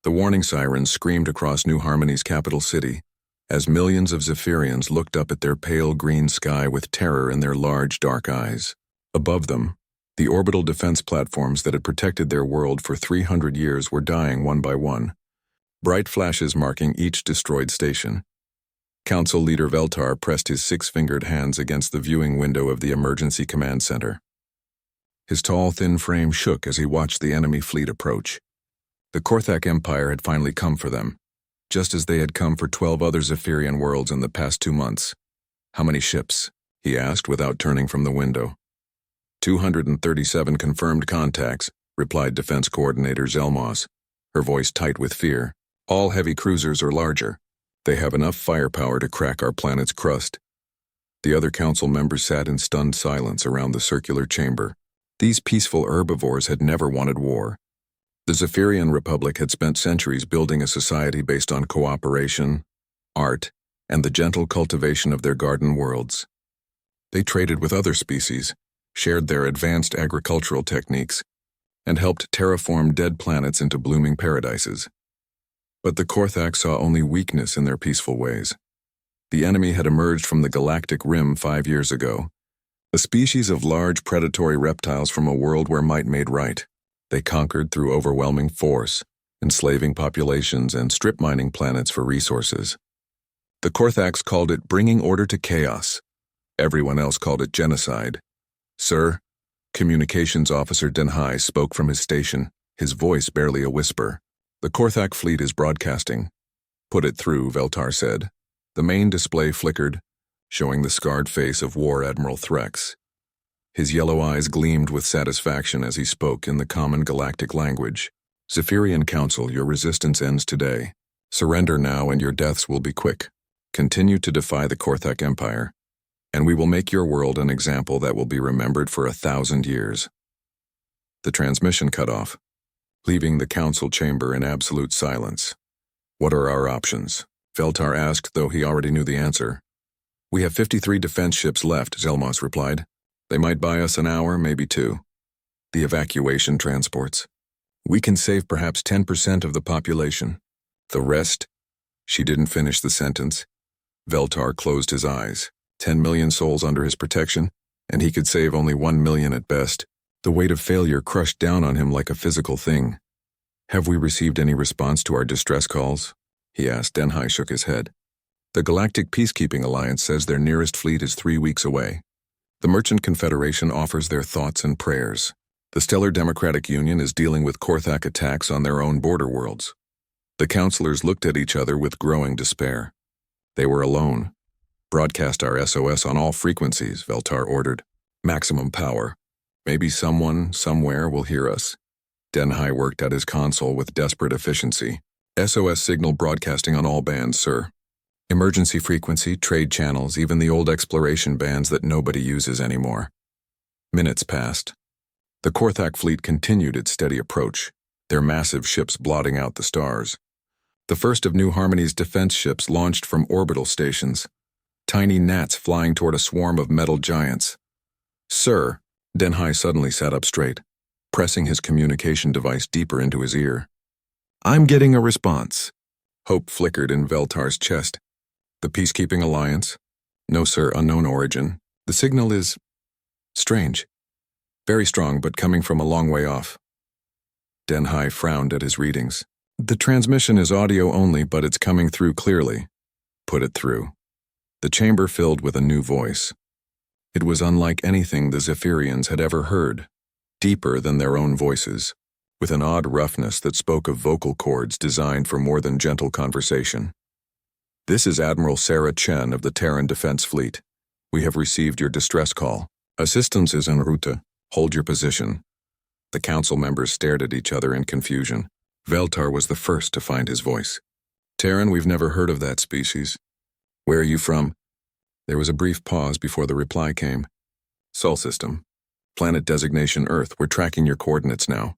The warning sirens screamed across New Harmony's capital city, as millions of Zephyrians looked up at their pale green sky with terror in their large, dark eyes. Above them, the orbital defense platforms that had protected their world for 300 years were dying one by one, bright flashes marking each destroyed station. Council Leader Veltar pressed his six-fingered hands against the viewing window of the Emergency Command Center. His tall, thin frame shook as he watched the enemy fleet approach. The Korthak Empire had finally come for them, just as they had come for 12 other Zephyrian worlds in the past 2 months. "How many ships?" he asked without turning from the window. 237 confirmed contacts, replied Defense Coordinator Zelmos, her voice tight with fear. "All heavy cruisers or larger. They have enough firepower to crack our planet's crust." The other council members sat in stunned silence around the circular chamber. These peaceful herbivores had never wanted war. The Zephyrian Republic had spent centuries building a society based on cooperation, art, and the gentle cultivation of their garden worlds. They traded with other species, shared their advanced agricultural techniques, and helped terraform dead planets into blooming paradises. But the Korthak saw only weakness in their peaceful ways. The enemy had emerged from the Galactic Rim 5 years ago, a species of large predatory reptiles from a world where might made right. They conquered through overwhelming force, enslaving populations and strip-mining planets for resources. The Korthaks called it bringing order to chaos. Everyone else called it genocide. "Sir," Communications Officer Denhai spoke from his station, his voice barely a whisper. "The Korthak fleet is broadcasting." "Put it through," Veltar said. The main display flickered, showing the scarred face of War Admiral Threx. His yellow eyes gleamed with satisfaction as he spoke in the common galactic language. "Zephyrian Council, your resistance ends today. Surrender now and your deaths will be quick. Continue to defy the Korthak Empire, and we will make your world an example that will be remembered for 1,000 years." The transmission cut off, leaving the council chamber in absolute silence. "What are our options?" Veltar asked, though he already knew the answer. "We have 53 defense ships left," Zelmos replied. "They might buy us an hour, maybe 2. The evacuation transports. We can save perhaps 10% of the population. The rest—" She didn't finish the sentence. Veltar closed his eyes. 10 million souls under his protection, and he could save only 1 million at best. The weight of failure crushed down on him like a physical thing. "Have we received any response to our distress calls?" he asked. Denhai shook his head. "The Galactic Peacekeeping Alliance says their nearest fleet is 3 weeks away. The Merchant Confederation offers their thoughts and prayers. The Stellar Democratic Union is dealing with Korthak attacks on their own border worlds." The counselors looked at each other with growing despair. They were alone. "Broadcast our SOS on all frequencies," Veltar ordered. "Maximum power. Maybe someone, somewhere, will hear us." Denhai worked at his console with desperate efficiency. "SOS signal broadcasting on all bands, sir. Emergency frequency, trade channels, even the old exploration bands that nobody uses anymore." Minutes passed. The Korthak fleet continued its steady approach, their massive ships blotting out the stars. The first of New Harmony's defense ships launched from orbital stations, tiny gnats flying toward a swarm of metal giants. "Sir," Denhai suddenly sat up straight, pressing his communication device deeper into his ear. "I'm getting a response." Hope flickered in Veltar's chest. "The Peacekeeping Alliance?" "No, sir, unknown origin. The signal is strange. Very strong, but coming from a long way off." Denhai frowned at his readings. "The transmission is audio only, but it's coming through clearly." "Put it through." The chamber filled with a new voice. It was unlike anything the Zephyrians had ever heard, deeper than their own voices, with an odd roughness that spoke of vocal cords designed for more than gentle conversation. "This is Admiral Sarah Chen of the Terran Defense Fleet. We have received your distress call. Assistance is en route. Hold your position." The council members stared at each other in confusion. Veltar was the first to find his voice. "Terran, we've never heard of that species. Where are you from?" There was a brief pause before the reply came. "Sol system. Planet designation Earth. We're tracking your coordinates now."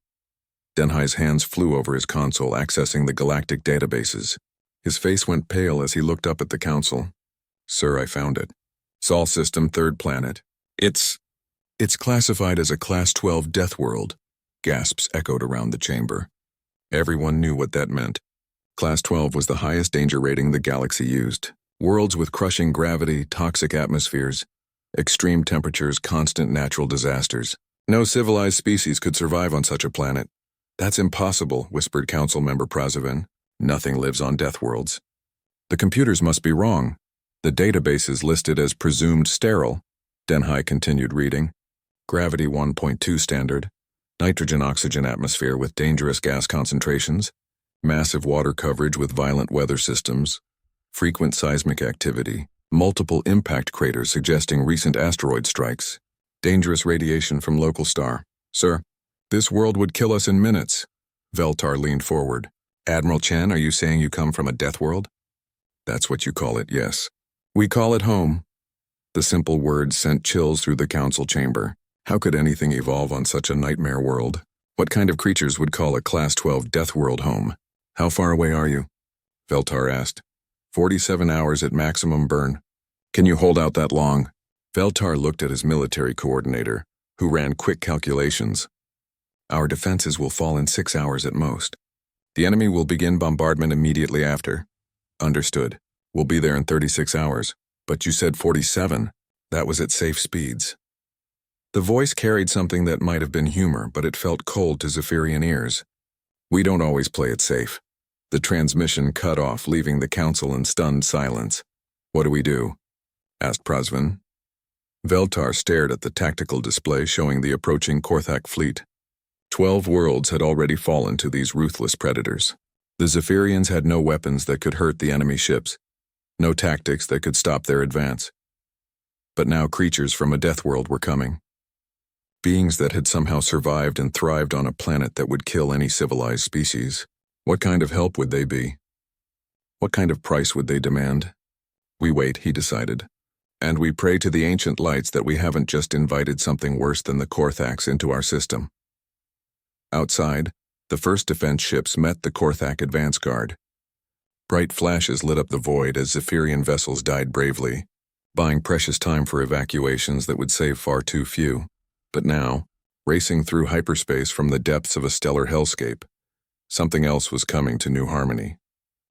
Denhai's hands flew over his console, accessing the galactic databases. His face went pale as he looked up at the council. "Sir, I found it. Sol system, 3rd planet. It's classified as a Class 12 death world," gasps echoed around the chamber. Everyone knew what that meant. Class 12 was the highest danger rating the galaxy used. Worlds with crushing gravity, toxic atmospheres, extreme temperatures, constant natural disasters. No civilized species could survive on such a planet. That's impossible, whispered Council Member Prazovin. Nothing lives on Deathworlds. The computers must be wrong. The database is listed as presumed sterile. Denhai continued reading. Gravity 1.2 standard. Nitrogen-oxygen atmosphere with dangerous gas concentrations. Massive water coverage with violent weather systems. Frequent seismic activity. Multiple impact craters suggesting recent asteroid strikes. Dangerous radiation from local star. Sir, this world would kill us in minutes. Veltar leaned forward. Admiral Chen, are you saying you come from a death world? That's what you call it, yes. We call it home. The simple words sent chills through the council chamber. How could anything evolve on such a nightmare world? What kind of creatures would call a Class 12 death world home? How far away are you? Veltar asked. 47 hours at maximum burn. Can you hold out that long? Veltar looked at his military coordinator, who ran quick calculations. Our defenses will fall in 6 hours at most. The enemy will begin bombardment immediately after. Understood. We'll be there in 36 hours. But you said 47. That was at safe speeds. The voice carried something that might have been humor, but it felt cold to Zephyrian ears. We don't always play it safe. The transmission cut off, leaving the council in stunned silence. What do we do? Asked Prazvin. Veltar stared at the tactical display showing the approaching Korthak fleet. 12 worlds had already fallen to these ruthless predators. The Zephyrians had no weapons that could hurt the enemy ships, no tactics that could stop their advance. But now creatures from a death world were coming. Beings that had somehow survived and thrived on a planet that would kill any civilized species. What kind of help would they be? What kind of price would they demand? We wait, he decided. And we pray to the ancient lights that we haven't just invited something worse than the Korthaks into our system. Outside, the first defense ships met the Korthak advance guard. Bright flashes lit up the void as Zephyrian vessels died bravely, buying precious time for evacuations that would save far too few. But now, racing through hyperspace from the depths of a stellar hellscape, something else was coming to New Harmony.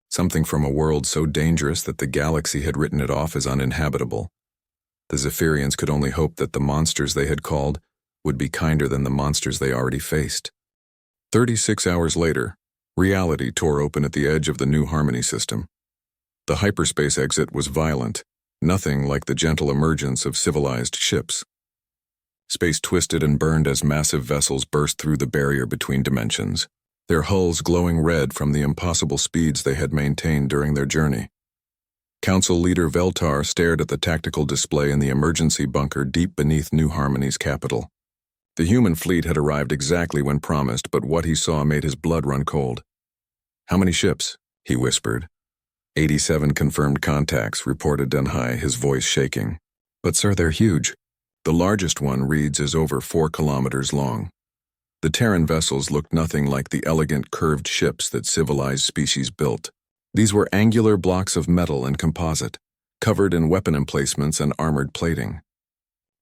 Something from a world so dangerous that the galaxy had written it off as uninhabitable. The Zephyrians could only hope that the monsters they had called would be kinder than the monsters they already faced. 36 hours later, reality tore open at the edge of the New Harmony system. The hyperspace exit was violent, nothing like the gentle emergence of civilized ships. Space twisted and burned as massive vessels burst through the barrier between dimensions, their hulls glowing red from the impossible speeds they had maintained during their journey. Council Leader Veltar stared at the tactical display in the emergency bunker deep beneath New Harmony's capital. The human fleet had arrived exactly when promised, but what he saw made his blood run cold. How many ships? He whispered. 87 confirmed contacts, reported Denhai, his voice shaking. But sir, they're huge. The largest one reads is over 4 kilometers long. The Terran vessels looked nothing like the elegant curved ships that civilized species built. These were angular blocks of metal and composite, covered in weapon emplacements and armored plating.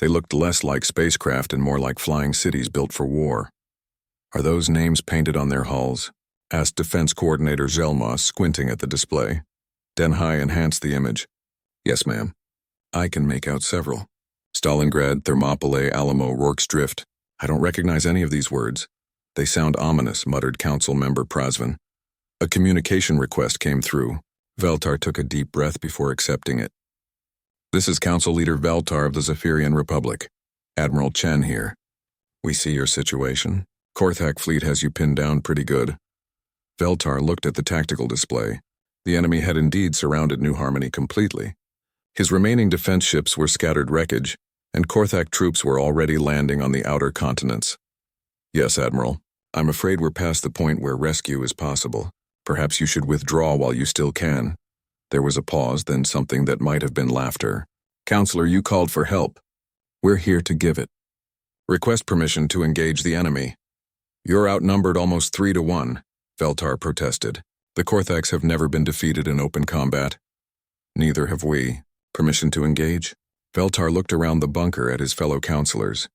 They looked less like spacecraft and more like flying cities built for war. Are those names painted on their hulls? Asked Defense Coordinator Zelmos, squinting at the display. Denhai enhanced the image. Yes, ma'am. I can make out several. Stalingrad, Thermopylae, Alamo, Rorke's Drift. I don't recognize any of these words. They sound ominous, muttered Council Member Prazvin. A communication request came through. Veltar took a deep breath before accepting it. This is Council Leader Veltar of the Zephyrian Republic. Admiral Chen here. We see your situation. Korthak fleet has you pinned down pretty good. Veltar looked at the tactical display. The enemy had indeed surrounded New Harmony completely. His remaining defense ships were scattered wreckage, and Korthak troops were already landing on the outer continents. Yes, Admiral. I'm afraid we're past the point where rescue is possible. Perhaps you should withdraw while you still can. There was a pause, then something that might have been laughter. Counselor, you called for help. We're here to give it. Request permission to engage the enemy. You're outnumbered almost 3 to 1, Veltar protested. The Korthaks have never been defeated in open combat. Neither have we. Permission to engage? Veltar looked around the bunker at his fellow counselors.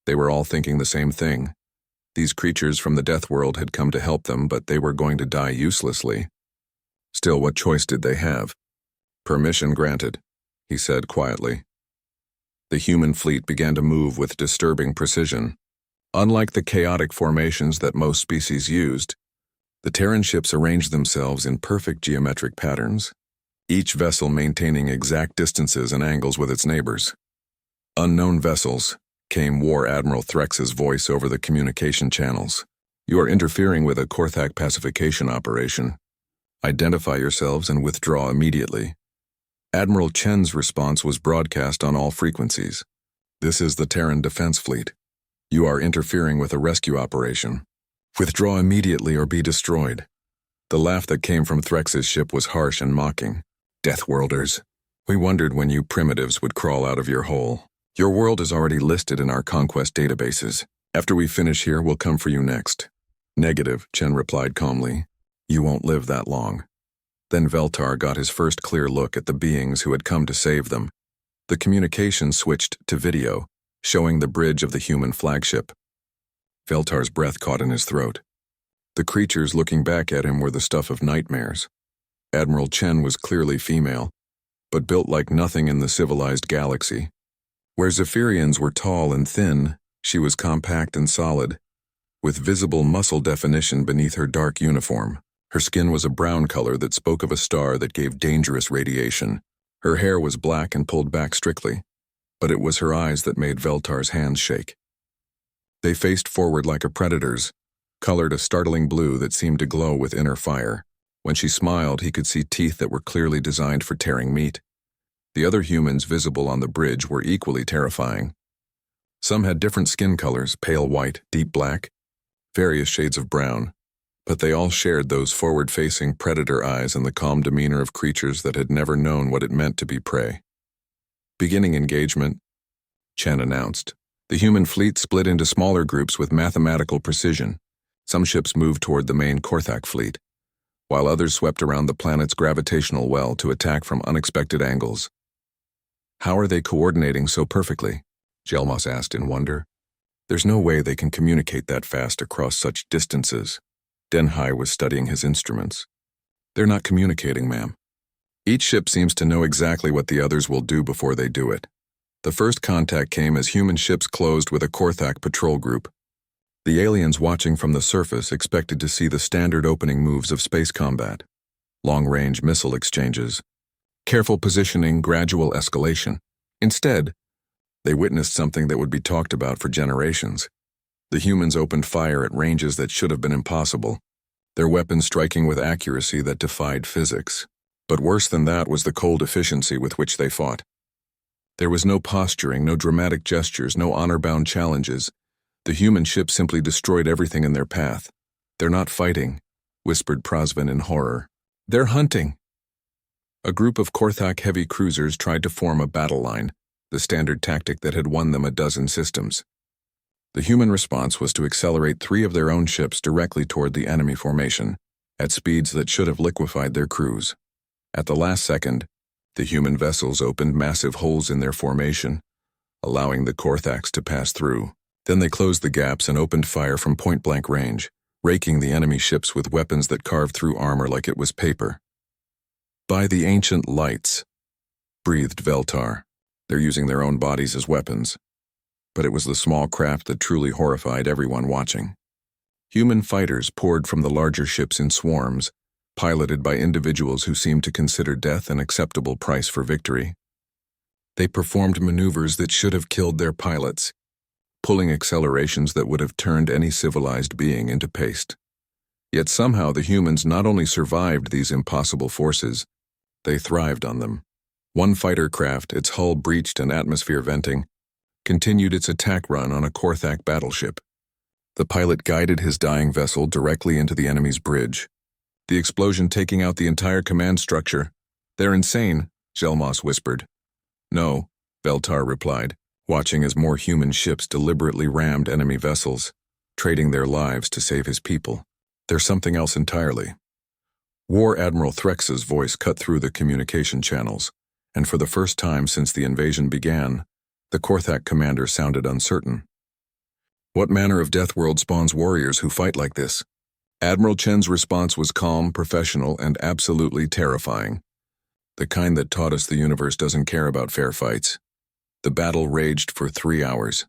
They were all thinking the same thing. These creatures from the death world had come to help them, but they were going to die uselessly. Still, what choice did they have? "Permission granted," he said quietly. The human fleet began to move with disturbing precision. Unlike the chaotic formations that most species used, the Terran ships arranged themselves in perfect geometric patterns, each vessel maintaining exact distances and angles with its neighbors. "Unknown vessels," came War Admiral Threx's voice over the communication channels. "You are interfering with a Korthak pacification operation. Identify yourselves and withdraw immediately." Admiral Chen's response was broadcast on all frequencies. "This is the Terran Defense Fleet. You are interfering with a rescue operation. Withdraw immediately or be destroyed." The laugh that came from Threx's ship was harsh and mocking. "Deathworlders, we wondered when you primitives would crawl out of your hole. Your world is already listed in our conquest databases. After we finish here, we'll come for you next." "Negative," Chen replied calmly. "You won't live that long." Then Veltar got his first clear look at the beings who had come to save them. The communication switched to video, showing the bridge of the human flagship. Veltar's breath caught in his throat. The creatures looking back at him were the stuff of nightmares. Admiral Chen was clearly female, but built like nothing in the civilized galaxy. Where Zephyrians were tall and thin, she was compact and solid, with visible muscle definition beneath her dark uniform. Her skin was a brown color that spoke of a star that gave dangerous radiation. Her hair was black and pulled back strictly, but it was her eyes that made Veltar's hands shake. They faced forward like a predator's, colored a startling blue that seemed to glow with inner fire. When she smiled, he could see teeth that were clearly designed for tearing meat. The other humans visible on the bridge were equally terrifying. Some had different skin colors, pale white, deep black, various shades of brown, but they all shared those forward-facing predator eyes and the calm demeanor of creatures that had never known what it meant to be prey. "Beginning engagement," Chen announced. The human fleet split into smaller groups with mathematical precision. Some ships moved toward the main Korthak fleet, while others swept around the planet's gravitational well to attack from unexpected angles. "How are they coordinating so perfectly?" Jelmos asked in wonder. "There's no way they can communicate that fast across such distances." Denhai was studying his instruments. "They're not communicating, ma'am. Each ship seems to know exactly what the others will do before they do it. The first contact came as human ships closed with a Korthak patrol group. The aliens watching from the surface expected to see the standard opening moves of space combat. Long-range missile exchanges, careful positioning, gradual escalation. Instead, they witnessed something that would be talked about for generations. The humans opened fire at ranges that should have been impossible, their weapons striking with accuracy that defied physics. But worse than that was the cold efficiency with which they fought. There was no posturing, no dramatic gestures, no honor-bound challenges. The human ships simply destroyed everything in their path. "They're not fighting," whispered Prasvin in horror. "They're hunting." A group of Korthak heavy cruisers tried to form a battle line, the standard tactic that had won them a dozen systems. The human response was to accelerate 3 of their own ships directly toward the enemy formation, at speeds that should have liquefied their crews. At the last second, the human vessels opened massive holes in their formation, allowing the Korthaks to pass through. Then they closed the gaps and opened fire from point-blank range, raking the enemy ships with weapons that carved through armor like it was paper. "By the ancient lights," breathed Veltar. "They're using their own bodies as weapons." But it was the small craft that truly horrified everyone watching. Human fighters poured from the larger ships in swarms, piloted by individuals who seemed to consider death an acceptable price for victory. They performed maneuvers that should have killed their pilots, pulling accelerations that would have turned any civilized being into paste. Yet somehow the humans not only survived these impossible forces, they thrived on them. One fighter craft, its hull breached and atmosphere venting, continued its attack run on a Korthak battleship. The pilot guided his dying vessel directly into the enemy's bridge, the explosion taking out the entire command structure. "They're insane," Jelmos whispered. "No," Veltar replied, watching as more human ships deliberately rammed enemy vessels, trading their lives to save his people. "There's something else entirely." War Admiral Threx's voice cut through the communication channels, and for the first time since the invasion began, the Korthak commander sounded uncertain. What manner of Deathworld spawns warriors who fight like this? Admiral Chen's response was calm, professional, and absolutely terrifying. The kind that taught us the universe doesn't care about fair fights. The battle raged for 3 hours.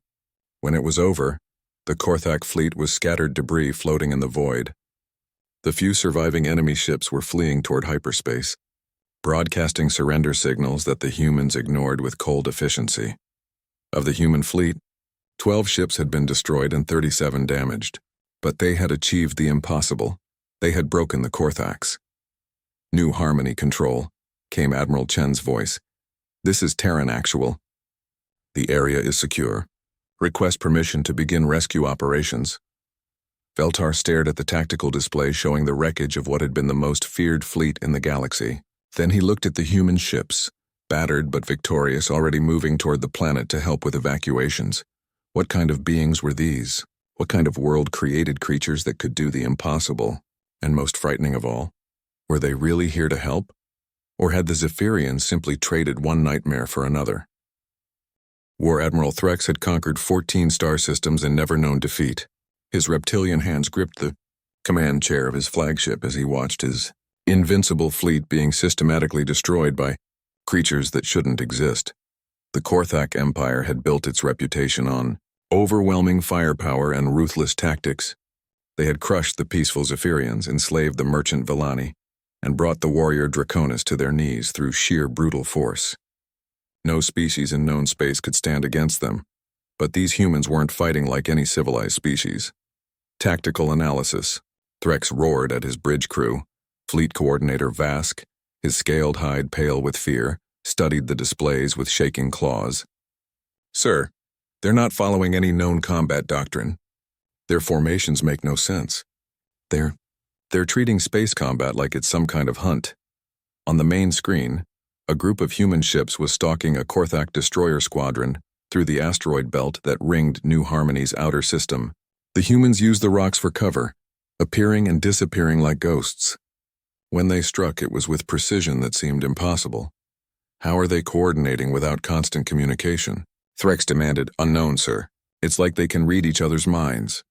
When it was over, the Korthak fleet was scattered debris floating in the void. The few surviving enemy ships were fleeing toward hyperspace, broadcasting surrender signals that the humans ignored with cold efficiency. Of the human fleet, 12 ships had been destroyed and 37 damaged, but they had achieved the impossible. They had broken the Korthaks. New Harmony Control, came Admiral Chen's voice. This is Terran Actual. The area is secure. Request permission to begin rescue operations. Veltar stared at the tactical display showing the wreckage of what had been the most feared fleet in the galaxy. Then he looked at the human ships, battered but victorious, already moving toward the planet to help with evacuations. What kind of beings were these? What kind of world-created creatures that could do the impossible? And most frightening of all, were they really here to help? Or had the Zephyrians simply traded one nightmare for another? War Admiral Threx had conquered 14 star systems and never known defeat. His reptilian hands gripped the command chair of his flagship as he watched his invincible fleet being systematically destroyed by creatures that shouldn't exist. The Korthak Empire had built its reputation on overwhelming firepower and ruthless tactics. They had crushed the peaceful Zephyrians, enslaved the merchant Villani, and brought the warrior Draconis to their knees through sheer brutal force. No species in known space could stand against them, but these humans weren't fighting like any civilized species. Tactical analysis. Threx roared at his bridge crew. Fleet Coordinator Vask, his scaled hide pale with fear, studied the displays with shaking claws. Sir, they're not following any known combat doctrine. Their formations make no sense. They're treating space combat like it's some kind of hunt. On the main screen, a group of human ships was stalking a Korthak destroyer squadron through the asteroid belt that ringed New Harmony's outer system. The humans used the rocks for cover, appearing and disappearing like ghosts. When they struck, it was with precision that seemed impossible. How are they coordinating without constant communication? Threx demanded. Unknown, sir. It's like they can read each other's minds.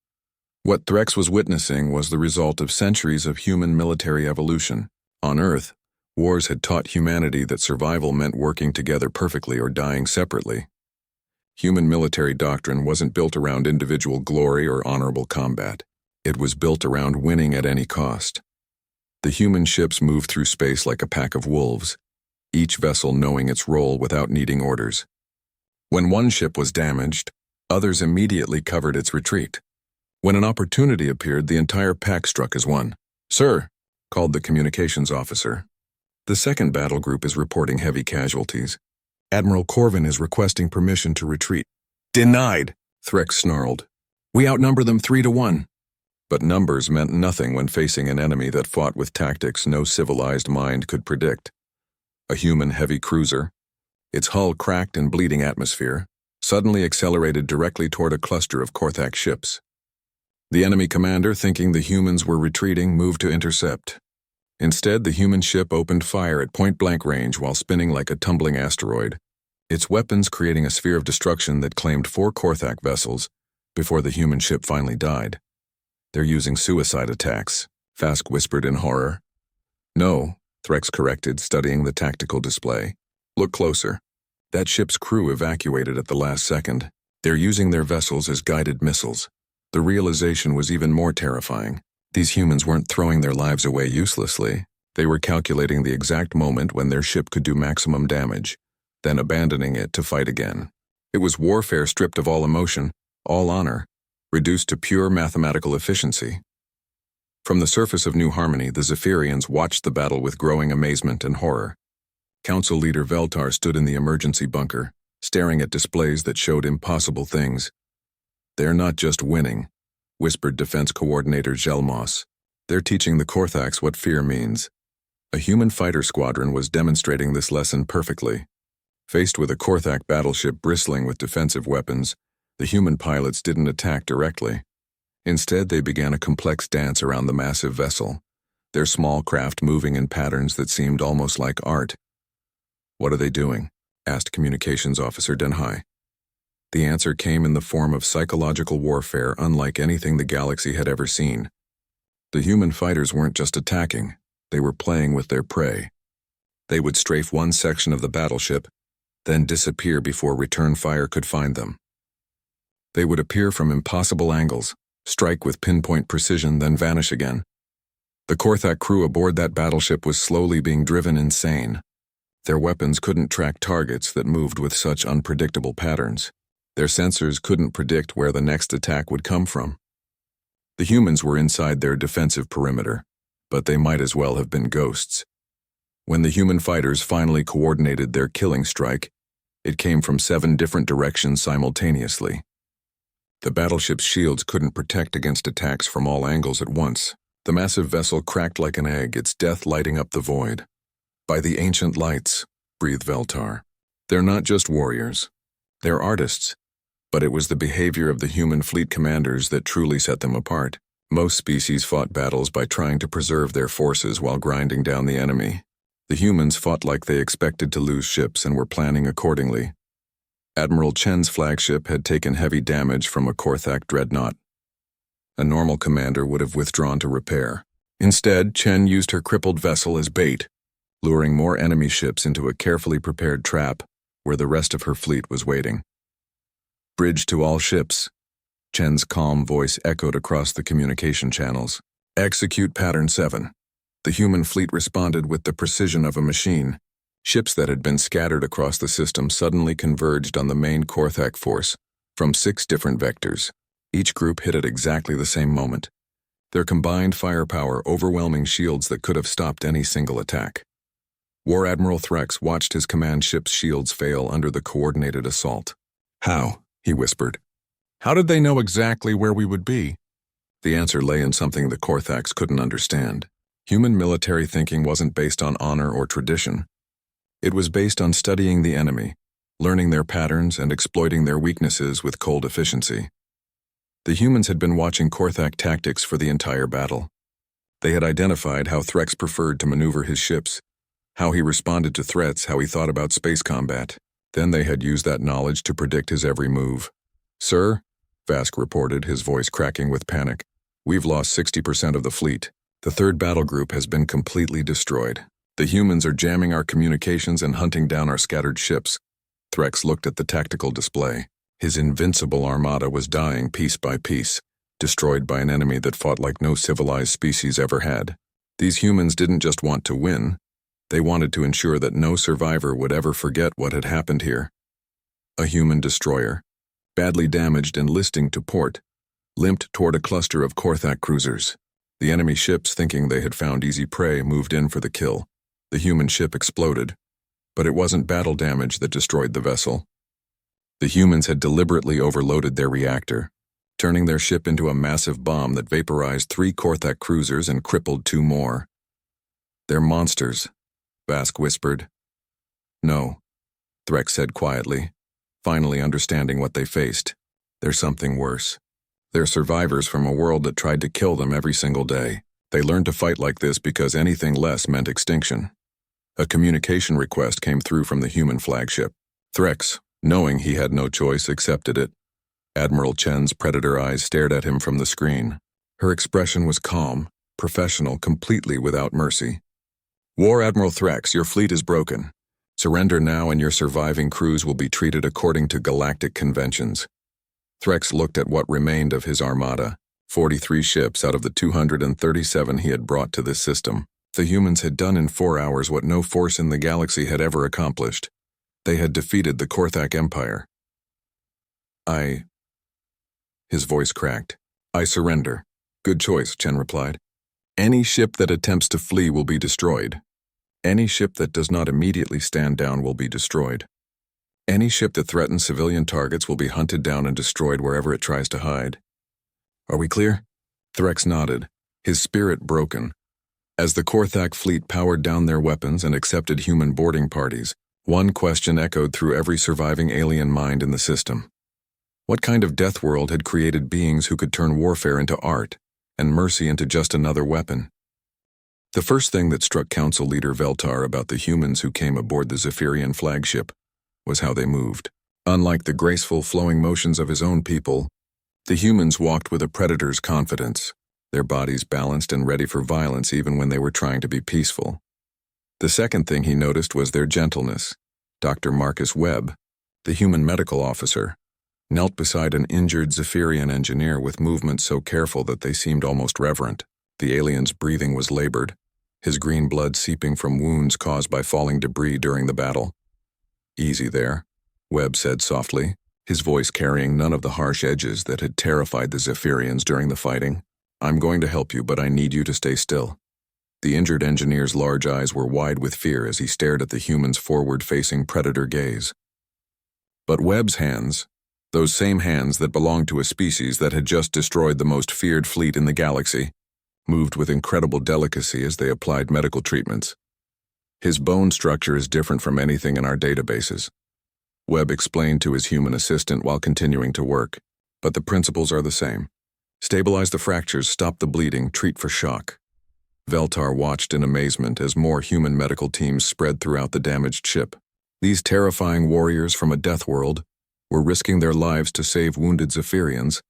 What Threx was witnessing was the result of centuries of human military evolution. On Earth, wars had taught humanity that survival meant working together perfectly or dying separately. Human military doctrine wasn't built around individual glory or honorable combat. It was built around winning at any cost. The human ships moved through space like a pack of wolves, each vessel knowing its role without needing orders. When one ship was damaged, others immediately covered its retreat. When an opportunity appeared, the entire pack struck as one. Sir, called the communications officer. The second battle group is reporting heavy casualties. Admiral Corvin is requesting permission to retreat. Denied, Threx snarled. We outnumber them 3-1. But numbers meant nothing when facing an enemy that fought with tactics no civilized mind could predict. A human heavy cruiser, its hull cracked in bleeding atmosphere, suddenly accelerated directly toward a cluster of Korthak ships. The enemy commander, thinking the humans were retreating, moved to intercept. Instead, the human ship opened fire at point-blank range while spinning like a tumbling asteroid, its weapons creating a sphere of destruction that claimed 4 Korthak vessels before the human ship finally died. They're using suicide attacks, Fask whispered in horror. No, Threx corrected, studying the tactical display. Look closer. That ship's crew evacuated at the last second. They're using their vessels as guided missiles. The realization was even more terrifying. These humans weren't throwing their lives away uselessly. They were calculating the exact moment when their ship could do maximum damage, then abandoning it to fight again. It was warfare stripped of all emotion, all honor, reduced to pure mathematical efficiency. From the surface of New Harmony, the Zephyrians watched the battle with growing amazement and horror. Council leader Veltar stood in the emergency bunker, staring at displays that showed impossible things. They're not just winning, whispered Defense Coordinator Gelmos. They're teaching the Korthaks what fear means. A human fighter squadron was demonstrating this lesson perfectly. Faced with a Korthak battleship bristling with defensive weapons, the human pilots didn't attack directly. Instead, they began a complex dance around the massive vessel, their small craft moving in patterns that seemed almost like art. What are they doing? Asked Communications Officer Denhai. The answer came in the form of psychological warfare unlike anything the galaxy had ever seen. The human fighters weren't just attacking, they were playing with their prey. They would strafe one section of the battleship, then disappear before return fire could find them. They would appear from impossible angles, strike with pinpoint precision, then vanish again. The Korthak crew aboard that battleship was slowly being driven insane. Their weapons couldn't track targets that moved with such unpredictable patterns. Their sensors couldn't predict where the next attack would come from. The humans were inside their defensive perimeter, but they might as well have been ghosts. When the human fighters finally coordinated their killing strike, it came from 7 different directions simultaneously. The battleship's shields couldn't protect against attacks from all angles at once. The massive vessel cracked like an egg, its death lighting up the void. "By the ancient lights," breathed Veltar. "They're not just warriors. They're artists." But it was the behavior of the human fleet commanders that truly set them apart. Most species fought battles by trying to preserve their forces while grinding down the enemy. The humans fought like they expected to lose ships and were planning accordingly. Admiral Chen's flagship had taken heavy damage from a Korthak dreadnought. A normal commander would have withdrawn to repair. Instead, Chen used her crippled vessel as bait, luring more enemy ships into a carefully prepared trap where the rest of her fleet was waiting. "Bridge to all ships." Chen's calm voice echoed across the communication channels. "Execute Pattern 7. The human fleet responded with the precision of a machine. Ships that had been scattered across the system suddenly converged on the main Korthak force from 6 different vectors. Each group hit at exactly the same moment. Their combined firepower overwhelming shields that could have stopped any single attack. War Admiral Threx watched his command ship's shields fail under the coordinated assault. "How?" he whispered. "How did they know exactly where we would be?" The answer lay in something the Korthaks couldn't understand. Human military thinking wasn't based on honor or tradition. It was based on studying the enemy, learning their patterns, and exploiting their weaknesses with cold efficiency. The humans had been watching Korthak tactics for the entire battle. They had identified how Threx preferred to maneuver his ships, how he responded to threats, how he thought about space combat. Then they had used that knowledge to predict his every move. "Sir," Vask reported, his voice cracking with panic, "we've lost 60% of the fleet. The 3rd battle group has been completely destroyed. The humans are jamming our communications and hunting down our scattered ships." Threx looked at the tactical display. His invincible armada was dying piece by piece, destroyed by an enemy that fought like no civilized species ever had. These humans didn't just want to win. They wanted to ensure that no survivor would ever forget what had happened here. A human destroyer, badly damaged and listing to port, limped toward a cluster of Korthak cruisers. The enemy ships, thinking they had found easy prey, moved in for the kill. The human ship exploded, but it wasn't battle damage that destroyed the vessel. The humans had deliberately overloaded their reactor, turning their ship into a massive bomb that vaporized 3 Korthak cruisers and crippled 2 more. "They're monsters," Vask whispered. "No," Threx said quietly, finally understanding what they faced. "There's something worse. They're survivors from a world that tried to kill them every single day. They learned to fight like this because anything less meant extinction." A communication request came through from the human flagship. Threx, knowing he had no choice, accepted it. Admiral Chen's predator eyes stared at him from the screen. Her expression was calm, professional, completely without mercy. "War Admiral Threx, your fleet is broken. Surrender now and your surviving crews will be treated according to galactic conventions." Threx looked at what remained of his armada, 43 ships out of the 237 he had brought to this system. The humans had done in 4 hours what no force in the galaxy had ever accomplished. They had defeated the Korthak Empire. His voice cracked. "I surrender." "Good choice," Chen replied. "Any ship that attempts to flee will be destroyed. Any ship that does not immediately stand down will be destroyed. Any ship that threatens civilian targets will be hunted down and destroyed wherever it tries to hide. Are we clear?" Threx nodded, his spirit broken. As the Korthak fleet powered down their weapons and accepted human boarding parties, one question echoed through every surviving alien mind in the system. What kind of death world had created beings who could turn warfare into art, and mercy into just another weapon? The first thing that struck Council Leader Veltar about the humans who came aboard the Zephyrian flagship was how they moved. Unlike the graceful, flowing motions of his own people, the humans walked with a predator's confidence, their bodies balanced and ready for violence even when they were trying to be peaceful. The second thing he noticed was their gentleness. Dr. Marcus Webb, the human medical officer, knelt beside an injured Zephyrian engineer with movements so careful that they seemed almost reverent. The alien's breathing was labored, his green blood seeping from wounds caused by falling debris during the battle. "Easy there," Webb said softly, his voice carrying none of the harsh edges that had terrified the Zephyrians during the fighting. "I'm going to help you, but I need you to stay still." The injured engineer's large eyes were wide with fear as he stared at the human's forward-facing predator gaze. But Webb's hands, those same hands that belonged to a species that had just destroyed the most feared fleet in the galaxy, moved with incredible delicacy as they applied medical treatments. "His bone structure is different from anything in our databases," Webb explained to his human assistant while continuing to work. "But the principles are the same. Stabilize the fractures, stop the bleeding, treat for shock." Veltar watched in amazement as more human medical teams spread throughout the damaged ship. These terrifying warriors from a death world were risking their lives to save wounded Zephyrians,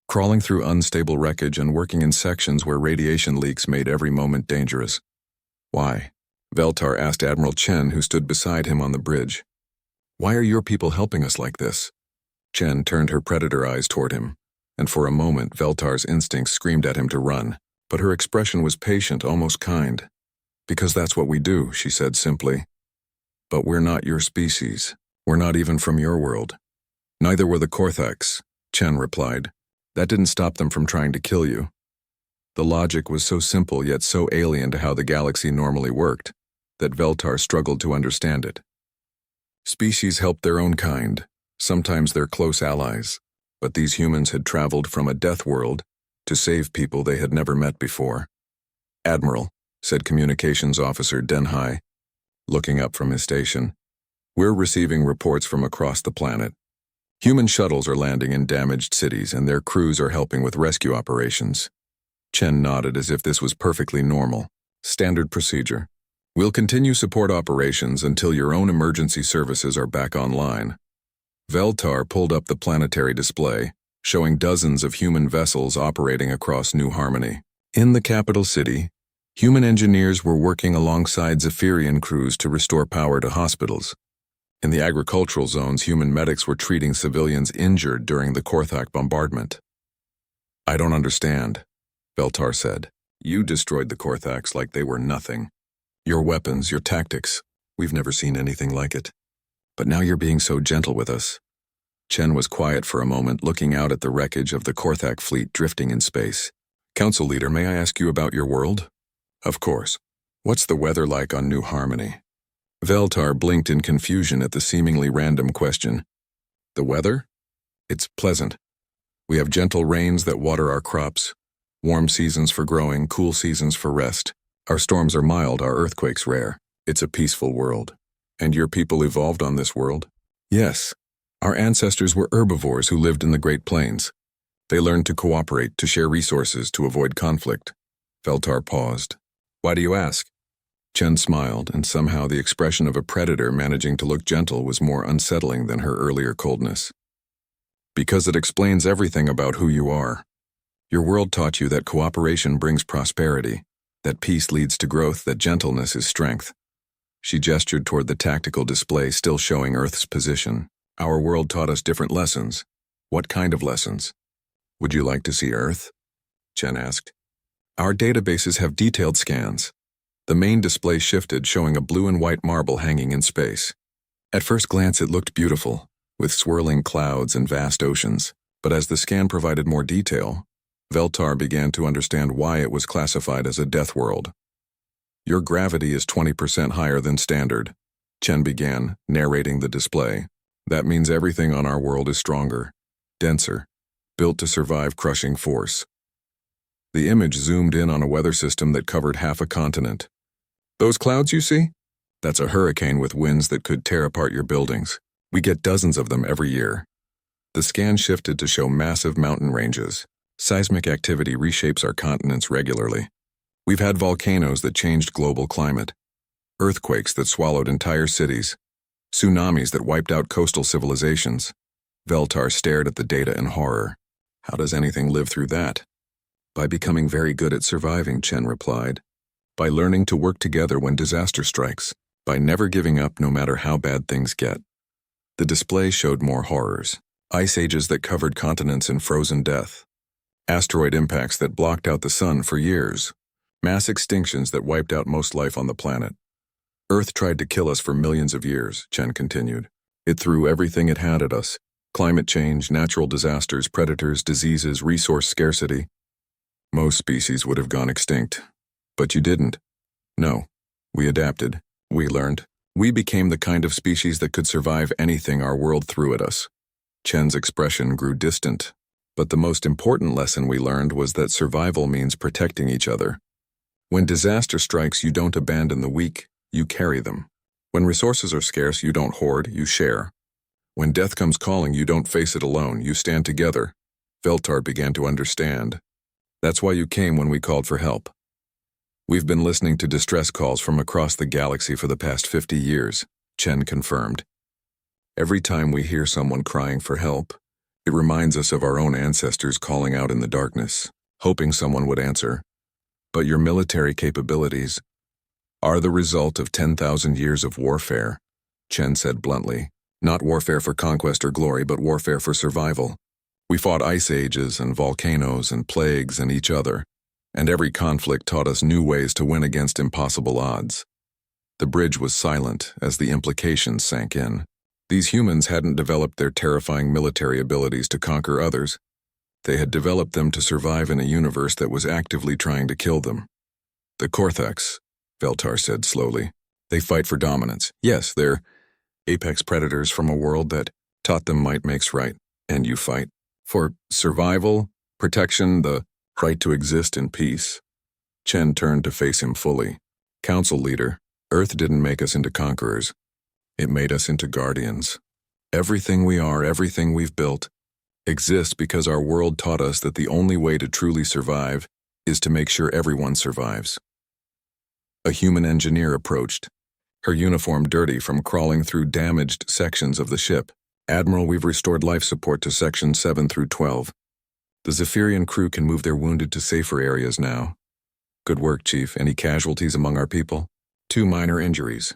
crawling through unstable wreckage and working in sections where radiation leaks made every moment dangerous. "Why?" Veltar asked Admiral Chen, who stood beside him on the bridge. "Why are your people helping us like this?" Chen turned her predator eyes toward him, and for a moment Veltar's instincts screamed at him to run, but her expression was patient, almost kind. "Because that's what we do," she said simply. "But we're not your species. We're not even from your world." "Neither were the Korthax," Chen replied. "That didn't stop them from trying to kill you." The logic was so simple yet so alien to how the galaxy normally worked that Veltar struggled to understand it. Species helped their own kind, sometimes their close allies, but these humans had traveled from a death world to save people they had never met before. "Admiral," said Communications Officer Denhai, looking up from his station, "we're receiving reports from across the planet. Human shuttles are landing in damaged cities and their crews are helping with rescue operations." Chen nodded as if this was perfectly normal. "Standard procedure. We'll continue support operations until your own emergency services are back online." Veltar pulled up the planetary display, showing dozens of human vessels operating across New Harmony. In the capital city, human engineers were working alongside Zephyrian crews to restore power to hospitals. In the agricultural zones, human medics were treating civilians injured during the Korthak bombardment. "I don't understand," Veltar said. "You destroyed the Korthaks like they were nothing. Your weapons, your tactics, we've never seen anything like it. But now you're being so gentle with us." Chen was quiet for a moment, looking out at the wreckage of the Korthak fleet drifting in space. "Council Leader, may I ask you about your world?" "Of course. What's the weather like on New Harmony?" Veltar blinked in confusion at the seemingly random question. "The weather? It's pleasant. We have gentle rains that water our crops, warm seasons for growing, cool seasons for rest. Our storms are mild, our earthquakes rare. It's a peaceful world." "And your people evolved on this world?" "Yes. Our ancestors were herbivores who lived in the Great Plains. They learned to cooperate, to share resources, to avoid conflict." Veltar paused. "Why do you ask?" Chen smiled, and somehow the expression of a predator managing to look gentle was more unsettling than her earlier coldness. "Because it explains everything about who you are. Your world taught you that cooperation brings prosperity, that peace leads to growth, that gentleness is strength." She gestured toward the tactical display still showing Earth's position. "Our world taught us different lessons." "What kind of lessons?" "Would you like to see Earth?" Chen asked. "Our databases have detailed scans." The main display shifted, showing a blue and white marble hanging in space. At first glance it looked beautiful, with swirling clouds and vast oceans, but as the scan provided more detail, Veltar began to understand why it was classified as a death world. "Your gravity is 20% higher than standard," Chen began, narrating the display. "That means everything on our world is stronger, denser, built to survive crushing force." The image zoomed in on a weather system that covered half a continent. "Those clouds you see? That's a hurricane with winds that could tear apart your buildings. We get dozens of them every year." The scan shifted to show massive mountain ranges. Seismic activity reshapes our continents regularly. We've had volcanoes that changed global climate, earthquakes that swallowed entire cities, Tsunamis that wiped out coastal civilizations. Veltar stared at the data in horror. How does anything live through that? By becoming very good at surviving, Chen replied. By learning to work together when disaster strikes. By never giving up no matter how bad things get. The display showed more horrors. Ice ages that covered continents in frozen death. Asteroid impacts that blocked out the sun for years. Mass extinctions that wiped out most life on the planet. Earth tried to kill us for millions of years, Chen continued. It threw everything it had at us. Climate change, natural disasters, predators, diseases, resource scarcity. Most species would have gone extinct. But you didn't. No. We adapted. We learned. We became the kind of species that could survive anything our world threw at us. Chen's expression grew distant. But the most important lesson we learned was that survival means protecting each other. When disaster strikes, you don't abandon the weak, you carry them. When resources are scarce, you don't hoard, you share. When death comes calling, you don't face it alone, you stand together. Veltar began to understand. That's why you came when we called for help. We've been listening to distress calls from across the galaxy for the past 50 years, Chen confirmed. Every time we hear someone crying for help, it reminds us of our own ancestors calling out in the darkness, hoping someone would answer. But your military capabilities are the result of 10,000 years of warfare, Chen said bluntly. Not warfare for conquest or glory, but warfare for survival. We fought ice ages and volcanoes and plagues and each other, and every conflict taught us new ways to win against impossible odds. The bridge was silent as the implications sank in. These humans hadn't developed their terrifying military abilities to conquer others. They had developed them to survive in a universe that was actively trying to kill them. The Korthax, Veltar said slowly. They fight for dominance. Yes, they're apex predators from a world that taught them might makes right. And you fight for survival, protection, the right to exist in peace. Chen turned to face him fully. Council leader, Earth didn't make us into conquerors. It made us into guardians. Everything we are, everything we've built, exists because our world taught us that the only way to truly survive is to make sure everyone survives. A human engineer approached, her uniform dirty from crawling through damaged sections of the ship. Admiral, we've restored life support to sections 7 through 12. The Zephyrian crew can move their wounded to safer areas now. Good work, Chief. Any casualties among our people? 2 minor injuries.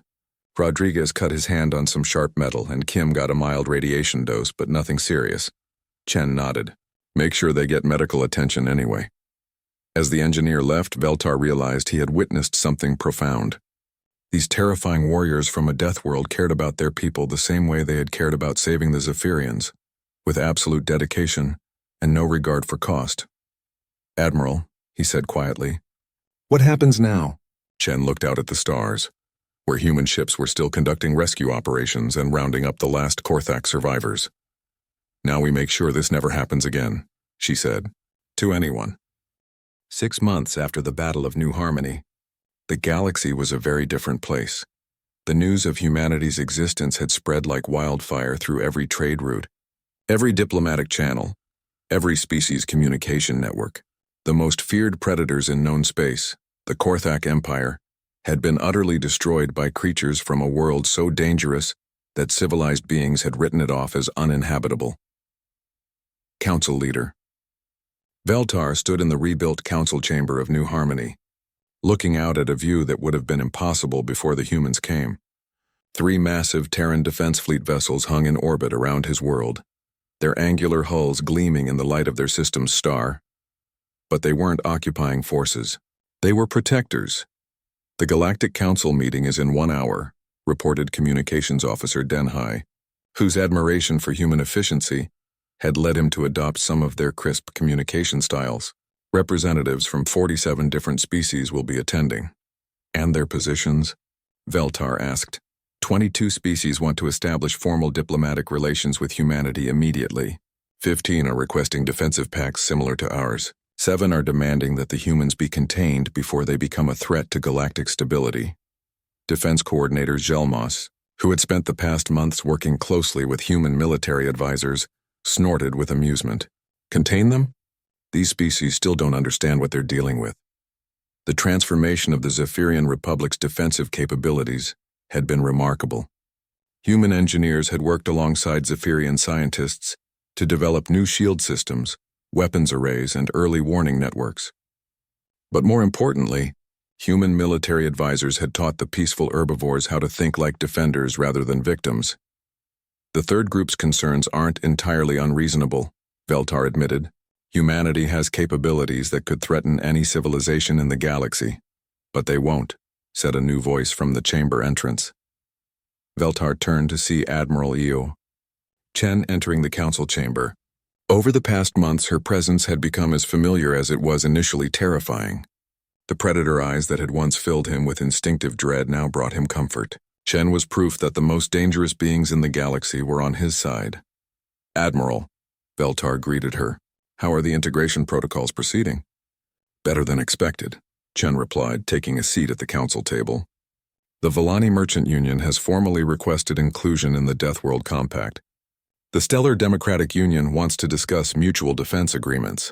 Rodriguez cut his hand on some sharp metal, and Kim got a mild radiation dose, but nothing serious. Chen nodded. Make sure they get medical attention anyway. As the engineer left, Veltar realized he had witnessed something profound. These terrifying warriors from a death world cared about their people the same way they had cared about saving the Zephyrians, with absolute dedication and no regard for cost. Admiral, he said quietly. What happens now? Chen looked out at the stars, where human ships were still conducting rescue operations and rounding up the last Korthax survivors. Now we make sure this never happens again, she said, to anyone. 6 months after the Battle of New Harmony, the galaxy was a very different place. The news of humanity's existence had spread like wildfire through every trade route, every diplomatic channel, every species communication network. The most feared predators in known space, the Korthak Empire, had been utterly destroyed by creatures from a world so dangerous that civilized beings had written it off as uninhabitable. Council Leader. Veltar stood in the rebuilt council chamber of New Harmony, looking out at a view that would have been impossible before the humans came. 3 massive Terran Defense Fleet vessels hung in orbit around his world, their angular hulls gleaming in the light of their system's star. But they weren't occupying forces. They were protectors. The Galactic Council meeting is in 1 hour, reported Communications Officer Denhai, whose admiration for human efficiency had led him to adopt some of their crisp communication styles. Representatives from 47 different species will be attending. And their positions? Veltar asked. 22 species want to establish formal diplomatic relations with humanity immediately. 15 are requesting defensive pacts similar to ours. 7 are demanding that the humans be contained before they become a threat to galactic stability. Defense Coordinator Zelmos, who had spent the past months working closely with human military advisors, snorted with amusement. Contain them? These species still don't understand what they're dealing with. The transformation of the Zephyrian Republic's defensive capabilities had been remarkable. Human engineers had worked alongside Zephyrian scientists to develop new shield systems, weapons arrays, and early warning networks. But more importantly, human military advisors had taught the peaceful herbivores how to think like defenders rather than victims. The third group's concerns aren't entirely unreasonable, Veltar admitted. Humanity has capabilities that could threaten any civilization in the galaxy. But they won't, said a new voice from the chamber entrance. Veltar turned to see Admiral Io Chen entering the council chamber. Over the past months, her presence had become as familiar as it was initially terrifying. The predator eyes that had once filled him with instinctive dread now brought him comfort. Chen was proof that the most dangerous beings in the galaxy were on his side. Admiral, Veltar greeted her. How are the integration protocols proceeding? Better than expected, Chen replied, taking a seat at the council table. The Villani Merchant Union has formally requested inclusion in the Deathworld Compact. The Stellar Democratic Union wants to discuss mutual defense agreements.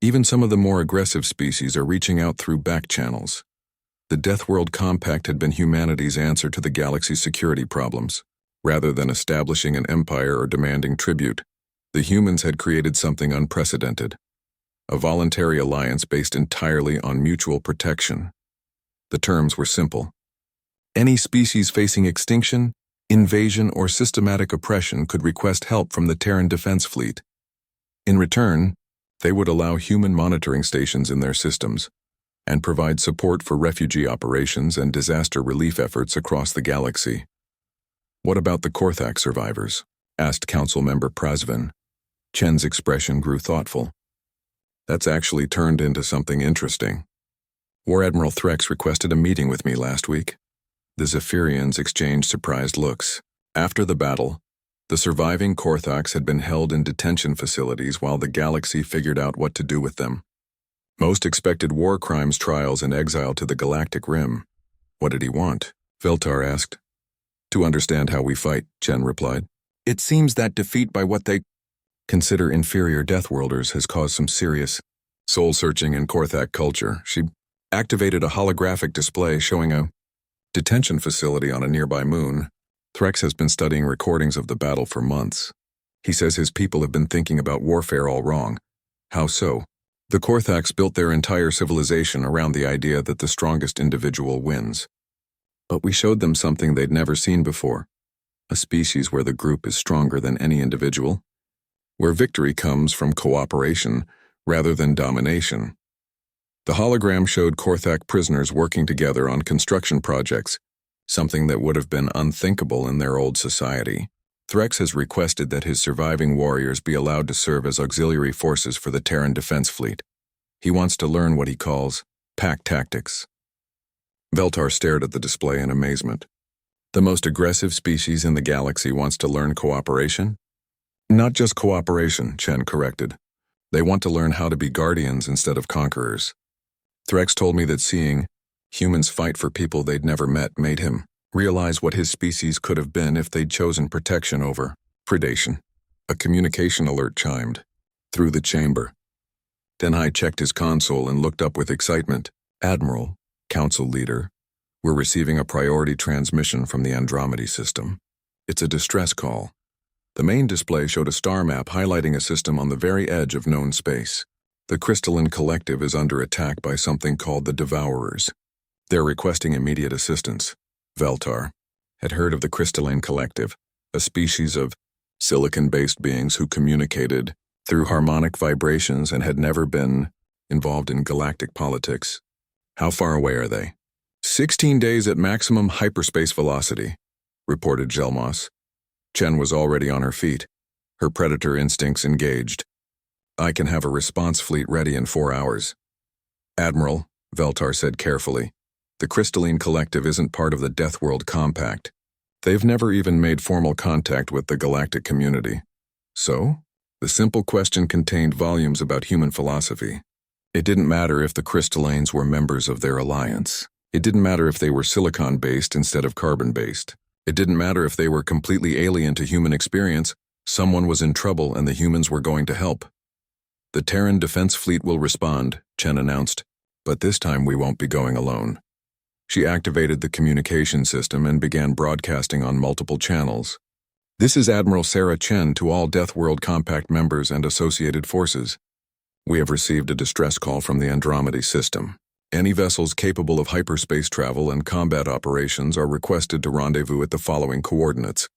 Even some of the more aggressive species are reaching out through back channels. The Deathworld Compact had been humanity's answer to the galaxy's security problems. Rather than establishing an empire or demanding tribute, the humans had created something unprecedented. A voluntary alliance based entirely on mutual protection. The terms were simple. Any species facing extinction, invasion, or systematic oppression could request help from the Terran Defense Fleet. In return, they would allow human monitoring stations in their systems and provide support for refugee operations and disaster relief efforts across the galaxy. What about the Korthak survivors? Asked Council Member Prazvin. Chen's expression grew thoughtful. That's actually turned into something interesting. War Admiral Threx requested a meeting with me last week. The Zephyrians exchanged surprised looks. After the battle, the surviving Korthaks had been held in detention facilities while the galaxy figured out what to do with them. Most expected war crimes trials and exile to the Galactic Rim. What did he want? Veltar asked. To understand how we fight, Chen replied. It seems that defeat by what they consider inferior Deathworlders has caused some serious soul-searching in Korthak culture. She activated a holographic display showing a detention facility on a nearby moon. Threx has been studying recordings of the battle for months. He says his people have been thinking about warfare all wrong. How so? The Korthaks built their entire civilization around the idea that the strongest individual wins. But we showed them something they'd never seen before. A species where the group is stronger than any individual. Where victory comes from cooperation rather than domination. The hologram showed Korthak prisoners working together on construction projects, something that would have been unthinkable in their old society. Threx has requested that his surviving warriors be allowed to serve as auxiliary forces for the Terran Defense Fleet. He wants to learn what he calls pack tactics. Veltar stared at the display in amazement. The most aggressive species in the galaxy wants to learn cooperation? Not just cooperation, Chen corrected. They want to learn how to be guardians instead of conquerors. Threx told me that seeing humans fight for people they'd never met made him realize what his species could have been if they'd chosen protection over predation. A communication alert chimed through the chamber. Denhai checked his console and looked up with excitement. Admiral, Council Leader, we're receiving a priority transmission from the Andromedy system. It's a distress call. The main display showed a star map highlighting a system on the very edge of known space. The Crystalline Collective is under attack by something called the Devourers. They're requesting immediate assistance. Veltar had heard of the Crystalline Collective, a species of silicon-based beings who communicated through harmonic vibrations and had never been involved in galactic politics. How far away are they? 16 days at maximum hyperspace velocity, reported Jelmos. Chen was already on her feet, her predator instincts engaged. I can have a response fleet ready in 4 hours. Admiral, Veltar said carefully, the Crystalline Collective isn't part of the Deathworld Compact. They've never even made formal contact with the galactic community. So, the simple question contained volumes about human philosophy. It didn't matter if the Crystallines were members of their alliance. It didn't matter if they were silicon-based instead of carbon-based. It didn't matter if they were completely alien to human experience. Someone was in trouble and the humans were going to help. The Terran Defense Fleet will respond, Chen announced, but this time we won't be going alone. She activated the communication system and began broadcasting on multiple channels. "This is Admiral Sarah Chen to all Deathworld Compact members and associated forces. We have received a distress call from the Andromeda system. Any vessels capable of hyperspace travel and combat operations are requested to rendezvous at the following coordinates."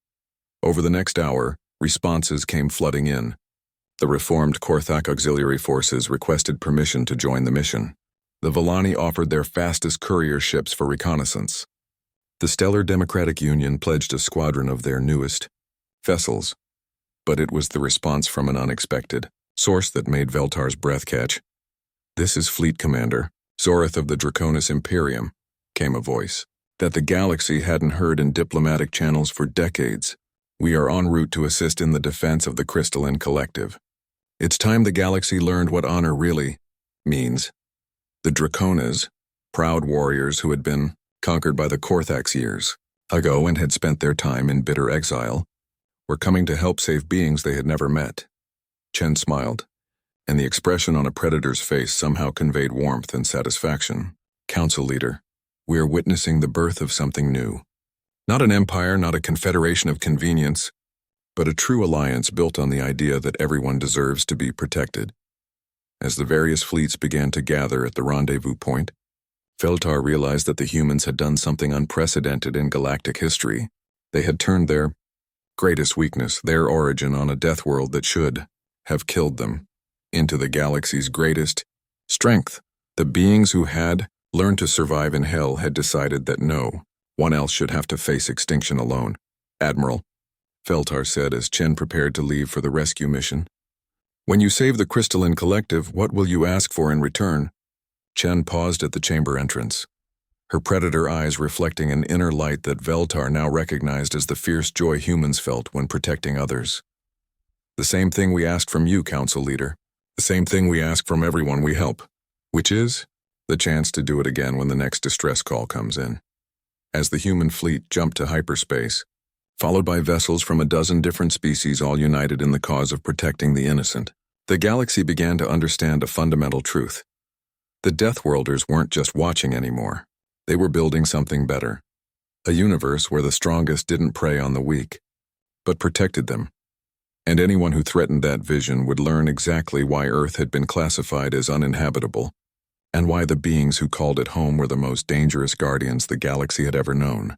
Over the next hour, responses came flooding in. The reformed Korthak auxiliary forces requested permission to join the mission. The Villani offered their fastest courier ships for reconnaissance. The Stellar Democratic Union pledged a squadron of their newest vessels. But it was the response from an unexpected source that made Veltar's breath catch. "This is Fleet Commander Zorith of the Draconis Imperium," came a voice that the galaxy hadn't heard in diplomatic channels for decades. "We are en route to assist in the defense of the Crystalline Collective. It's time the galaxy learned what honor really means." The Draconas, proud warriors who had been conquered by the Korthax years ago and had spent their time in bitter exile, were coming to help save beings they had never met. Chen smiled, and the expression on a predator's face somehow conveyed warmth and satisfaction. "Council leader, we are witnessing the birth of something new. Not an empire, not a confederation of convenience, but a true alliance built on the idea that everyone deserves to be protected." As the various fleets began to gather at the rendezvous point, Feltar realized that the humans had done something unprecedented in galactic history. They had turned their greatest weakness, their origin on a death world that should have killed them, into the galaxy's greatest strength. The beings who had learned to survive in hell had decided that no one else should have to face extinction alone. "Admiral," Feltar said as Chen prepared to leave for the rescue mission, "when you save the Crystalline Collective, what will you ask for in return?" Chen paused at the chamber entrance, her predator eyes reflecting an inner light that Veltar now recognized as the fierce joy humans felt when protecting others. "The same thing we asked from you, Council Leader. The same thing we ask from everyone we help, which is the chance to do it again when the next distress call comes in." As the human fleet jumped to hyperspace, followed by vessels from a dozen different species all united in the cause of protecting the innocent, the galaxy began to understand a fundamental truth. The Deathworlders weren't just watching anymore. They were building something better. A universe where the strongest didn't prey on the weak, but protected them. And anyone who threatened that vision would learn exactly why Earth had been classified as uninhabitable, and why the beings who called it home were the most dangerous guardians the galaxy had ever known.